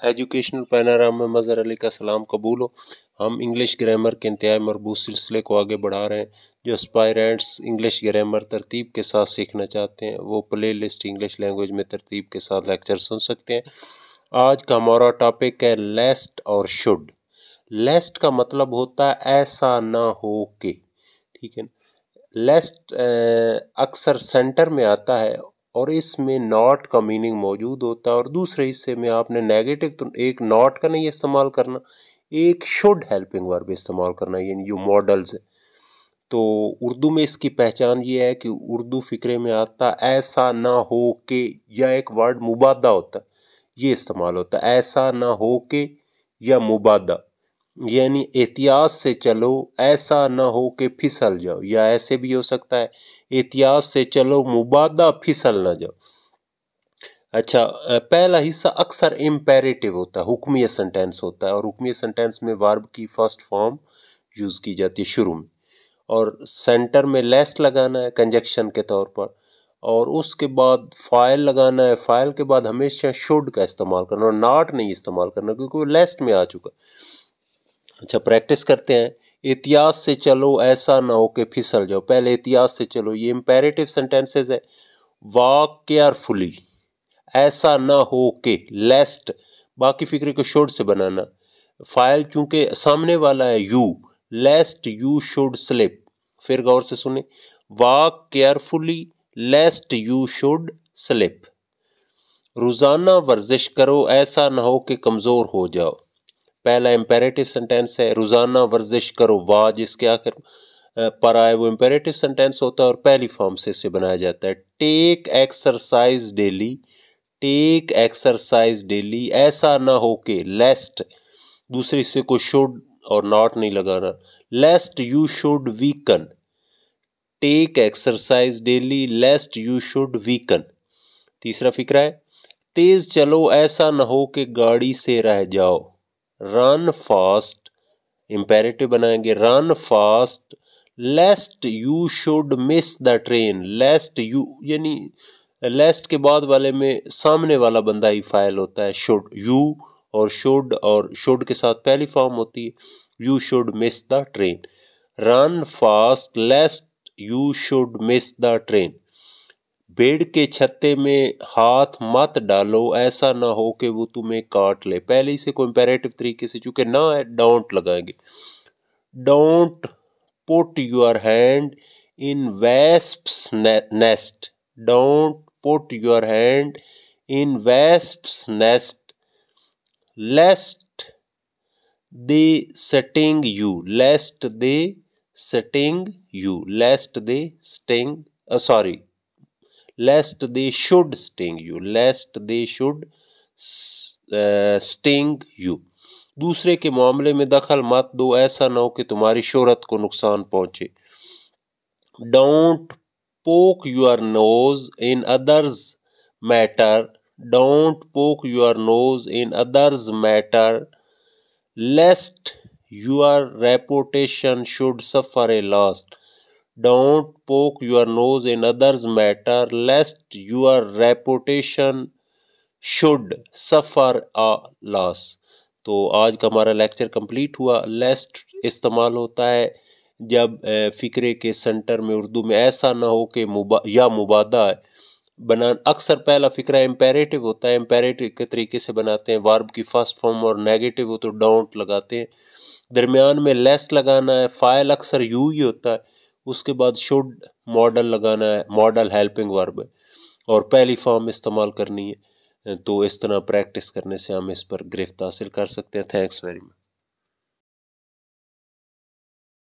Educational panorama में मज़हर अली का सलाम कबूल हो। हम इंग्लिश ग्रामर के इंतहाई मरबूत सिलसिले को आगे बढ़ा रहे हैं। जो एस्पायरेंट्स इंग्लिश ग्रामर तरतीब के साथ सीखना चाहते हैं वो प्ले लिस्ट इंग्लिश लैंग्वेज में तरतीब के साथ लेक्चर सुन सकते हैं। आज का हमारा टॉपिक है लेस्ट और शुड। लेस्ट का मतलब होता है ऐसा ना हो के, ठीक है। लेस्ट अक्सर सेंटर में आता है और इसमें नॉट का मीनिंग मौजूद होता है, और दूसरे हिस्से में आपने नेगेटिव तो एक नॉट का नहीं इस्तेमाल करना, एक शुड हेल्पिंग वर्ब इस्तेमाल करना, यानी जो मॉडल्स है। तो उर्दू में इसकी पहचान ये है कि उर्दू फिक्रे में आता ऐसा ना हो के, या एक वर्ड मुबादा होता है, ये इस्तेमाल होता है ऐसा ना हो के या मुबादा, यानी एहतियात से चलो ऐसा ना हो के फिसल जाओ, या ऐसे भी हो सकता है एहतियात से चलो मुबादा फिसल ना जाओ। अच्छा, पहला हिस्सा अक्सर इम्पेरेटिव होता है, हुक्मिया सेंटेंस होता है, और हुक्मिया सेंटेंस में वर्ब की फर्स्ट फॉर्म यूज की जाती है शुरू में, और सेंटर में लेस लगाना है कंजक्शन के तौर पर, और उसके बाद फाइल लगाना है। फाइल के बाद हमेशा शुड का इस्तेमाल करना और नॉट नहीं इस्तेमाल करना, क्योंकि वो लेस्ट में आ चुका। अच्छा, प्रैक्टिस करते हैं। एहतियात से चलो ऐसा ना हो के फिसल जाओ। पहले एहतियात से चलो, ये इम्पेरेटिव सेंटेंसेस है। वॉक केयरफुली, ऐसा ना हो के, लेस्ट, बाकी फिक्रे को शुड से बनाना। फाइल चूंकि सामने वाला है यू, लेस्ट यू शुड स्लिप। फिर गौर से सुने, walk carefully लेस्ट you should slip. रोजाना वर्जिश करो ऐसा ना हो कि कमजोर हो जाओ। पहला इम्पेरेटिव सेंटेंस है, रोजाना वर्जिश करो, वाह जिसके आखिर पर आए वो इम्पेरेटिव सेंटेंस होता है और पहली फॉर्म से इसे बनाया जाता है। Take exercise daily, take exercise daily, ऐसा ना हो के, लेस्ट, दूसरे हिस्से को शुड और नॉट नहीं लगाना, lest you should weaken. Take exercise daily lest you should weaken. तीसरा फिक्रा है, तेज चलो ऐसा ना हो कि गाड़ी से रह जाओ। रन फास्ट, इंपेरेटिव बनाएंगे, run fast लेस्ट you should miss the train. लेस्ट you यानी लेस्ट के बाद वाले में सामने वाला बंदा ही फाइल होता है, शुड, यू और शुड के साथ पहली फॉर्म होती है, you should miss the train. Run fast लेस्ट you should miss the train. Bed के छत्ते में हाथ मत डालो ऐसा ना हो कि वो तुम्हें काट ले। पहले इसे को इंपेरेटिव तरीके से, चूंकि ना है, डोंट लगाएंगे। Don't put your hand in wasps nest, don't put your hand in wasps nest, lest they sting you, lest they sting you, lest they sting, sorry, lest they should sting you, lest they should sting you. दूसरे के मामले में दखल मत दो ऐसा ना हो कि तुम्हारी शोहरत को नुकसान पहुंचे। Don't poke your nose in others matter, don't poke your nose in others matter lest your reputation should suffer a loss. Don't poke your nose in others' matter lest your reputation should suffer a loss। तो आज का हमारा lecture complete हुआ। लेस्ट इस्तेमाल होता है जब फिक्रे के सेंटर में उर्दू में ऐसा ना हो कि या मुबादा है बना। अक्सर पहला फिक्रा इम्पेरेटिव होता है, इम्पेरेटिव के तरीके से बनाते हैं, वर्ब की फर्स्ट फॉर्म, और नेगेटिव हो तो डोंट लगाते हैं। दरमियान में लेस लगाना है, फाइल अक्सर यू ही होता है, उसके बाद शुड मॉडल लगाना है, मॉडल हेल्पिंग वर्ब है, और पहली फॉर्म इस्तेमाल करनी है। तो इस तरह प्रैक्टिस करने से हम इस पर गिरफ्त हासिल कर सकते हैं। Thanks very much.